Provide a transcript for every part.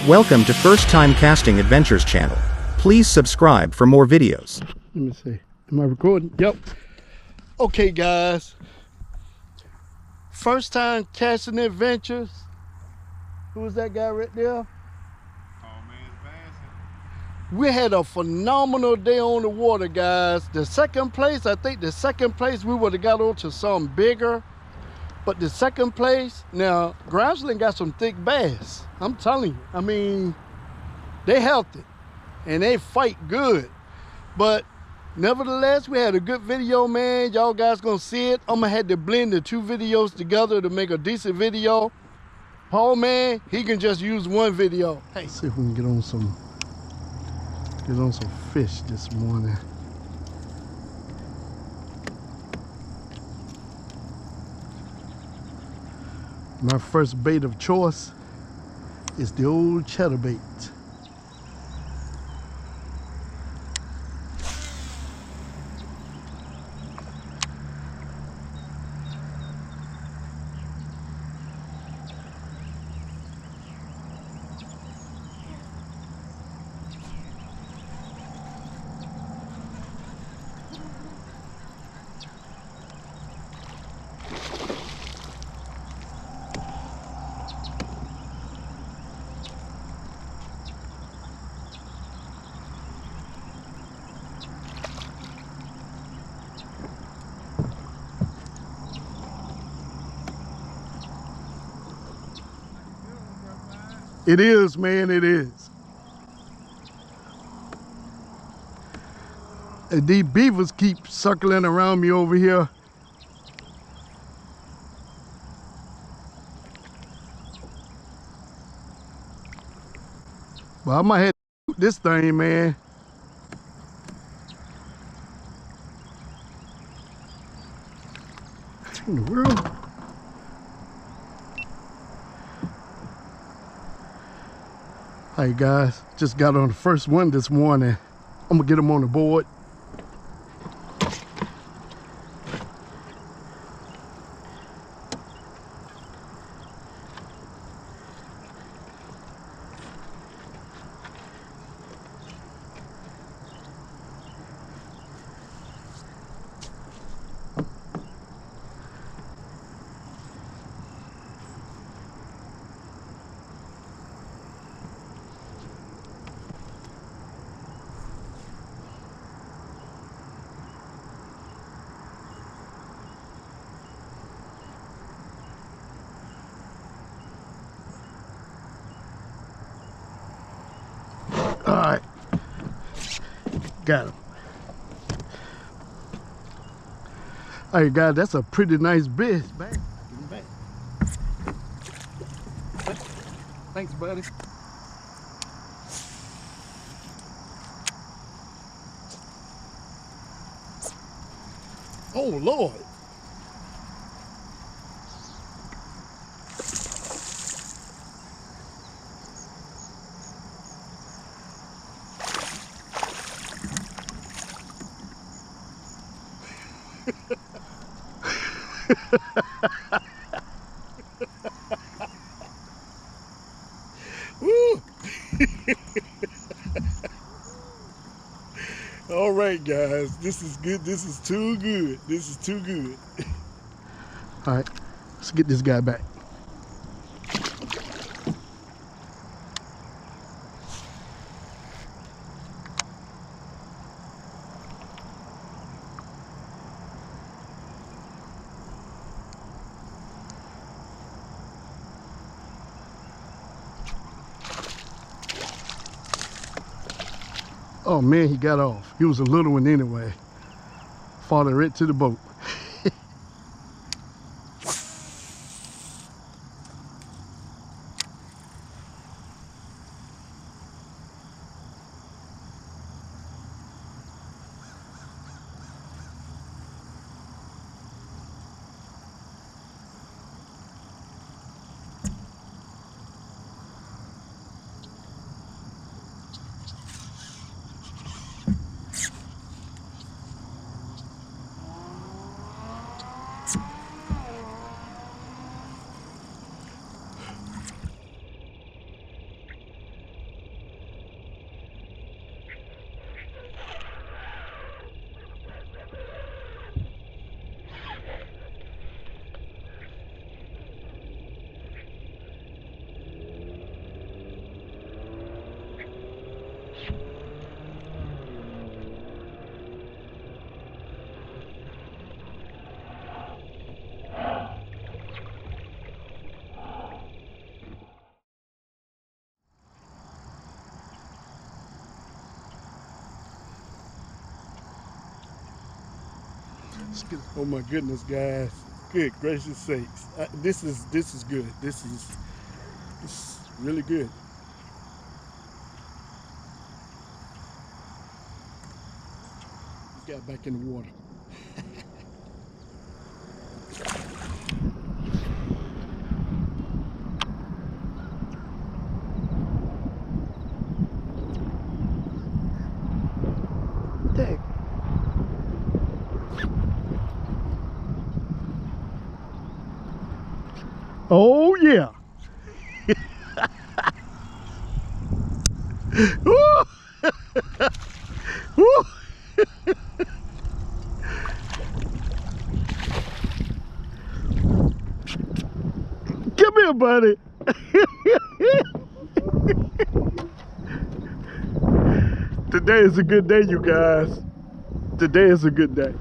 Welcome to First Time Casting Adventures channel. Please subscribe for more videos. Let me see. Am I recording? Yep. Okay, guys. First Time Casting Adventures. Who was that guy right there? We had a phenomenal day on the water, guys. The second place, I think the second place we would have got on to something bigger. But the second place, now, Grassland got some thick bass. I'm telling you. I mean, they healthy and they fight good. But nevertheless, we had a good video, man. Y'all guys gonna see it. I'm gonna have to blend the two videos together to make a decent video. Paul, man, he can just use one video. Hey, let's see if we can get on some fish this morning. My first bait of choice is the old cheddar bait. It is, man, it is. And these beavers keep circling around me over here. Well, I might have to shoot this thing, man. What in the world? Hey guys, just got on the first one this morning. I'm gonna get them on the board. All right, got him. Hey guys, that's a pretty nice fish. Back. Give him back. Thanks, buddy. Oh Lord. Woo. All right, guys, this is good. This is too good. This is too good. All right, let's get this guy back. Oh man, he got off. He was a little one anyway. Falling right to the boat. Oh my goodness, guys! Good gracious sakes! This is good. This is really good. Got back in the water. Dang. Oh yeah. Woo! Woo! Come here, buddy. Today is a good day, you guys. Today is a good day.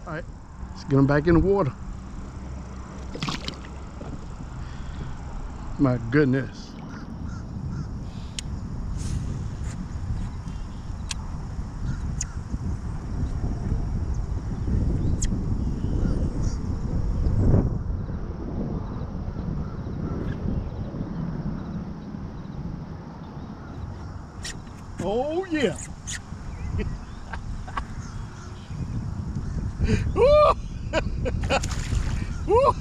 All right, let's get them back in the water. My goodness. Oh yeah. Woo! Woo!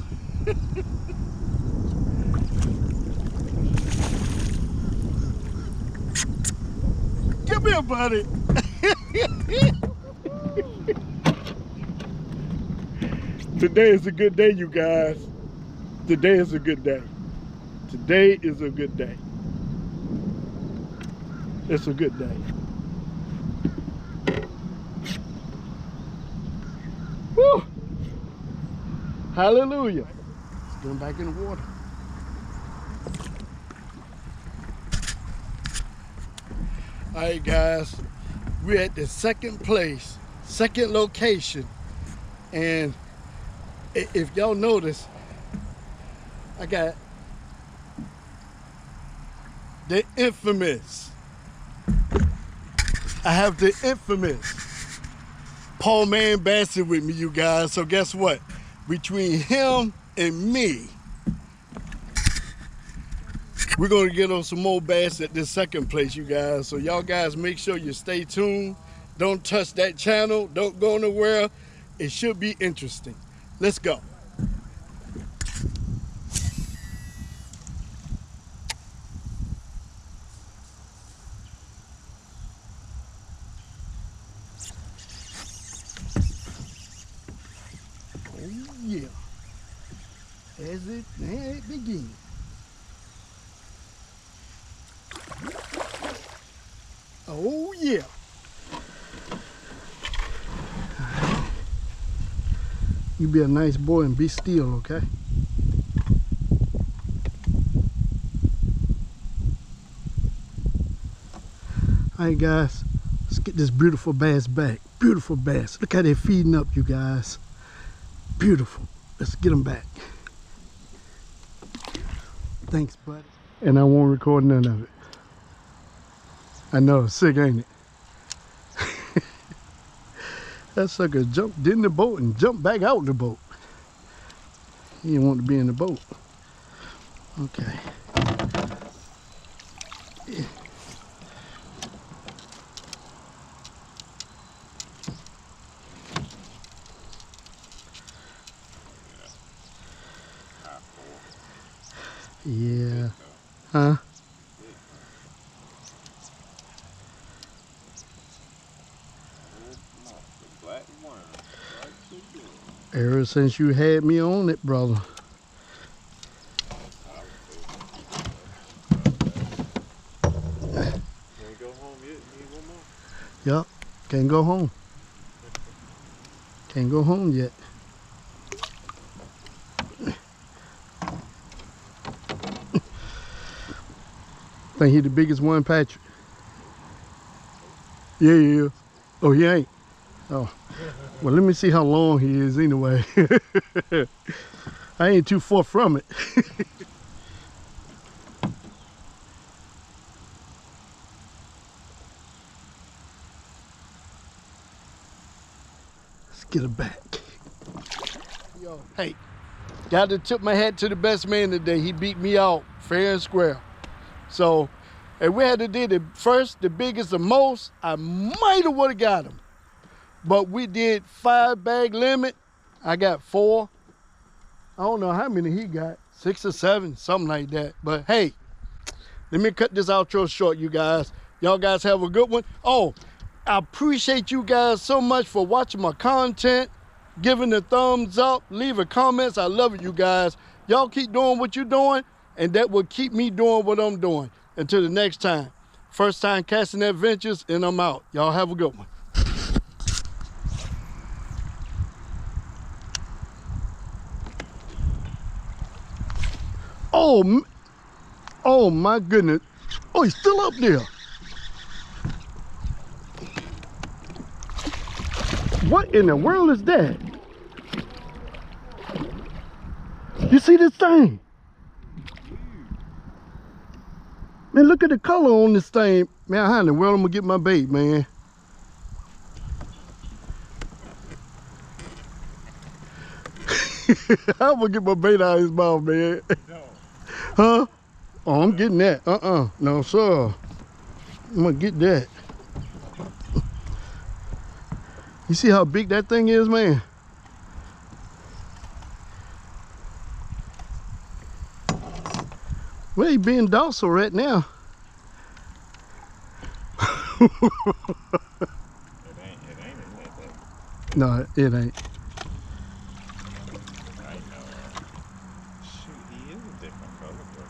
Come here, buddy. Today is a good day, you guys. Today is a good day. Today is a good day. It's a good day. Woo! Hallelujah. Let's get them back in the water. All right, guys. We're at the second place, second location. And if y'all notice, I got the infamous. I have the infamous Paul Man Bassett with me, you guys. So guess what? Between him and me, we're gonna get on some more bass at this second place, you guys. So y'all guys make sure you stay tuned. Don't touch that channel. Don't go nowhere. It should be interesting. Let's go. Oh yeah. As it begins. Oh yeah. You be a nice boy and be still, okay? All right, guys, let's get this beautiful bass back. Beautiful bass. Look how they're feeding up, you guys. Beautiful. Let's get them back. Thanks, buddy. And I won't record none of it. I know, sick, ain't it? That sucker jumped in the boat and jumped back out the boat. He didn't want to be in the boat. Okay. Yeah. Huh? Ever since you had me on it, brother. Can't go home yet. Need one more. Yup. Can't go home. Can't go home yet. Think he the biggest one, Patrick? Yeah, he is. Oh, he ain't? Oh. Well, let me see how long he is anyway. I ain't too far from it. Let's get it back. Yo, hey, got to tip my hat to the best man today. He beat me out fair and square. So, if we had to do the first, the biggest, the most, I might have would have got him. But we did 5 bag limit. I got 4. I don't know how many he got, 6 or 7, something like that. But hey, let me cut this outro short, you guys. Y'all guys have a good one. Oh, I appreciate you guys so much for watching my content, giving the thumbs up, leaving comments. I love it, you guys. Y'all keep doing what you're doing, and that will keep me doing what I'm doing. Until the next time. First time casting adventures, and I'm out. Y'all have a good one. Oh my goodness. Oh, he's still up there. What in the world is that? You see this thing? Man, look at the color on this thing. Man, how in the world I'm gonna get my bait, man? I'm gonna get my bait out of his mouth, man. No. Huh? Oh, I'm getting that. No, sir. I'm gonna get that. You see how big that thing is, man? Well, he being docile right now. It ain't in that thing. No, it ain't. I know. Shoot, he is a different color, but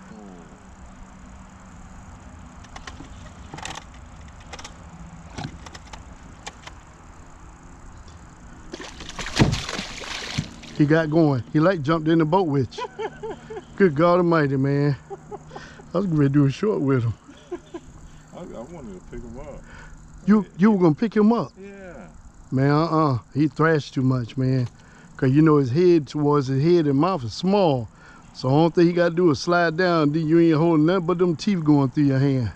He got going. He like jumped in the boat with you. Good God Almighty, man. I was ready to do a short with him. I wanted to pick him up. You were gonna pick him up? Yeah. Man, he thrashed too much, man. Cause you know his head towards his head and mouth is small. So the only thing he gotta do is slide down, then you ain't holding nothing but them teeth going through your hand.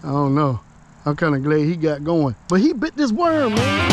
I don't know. I'm kinda glad he got going. But he bit this worm, man.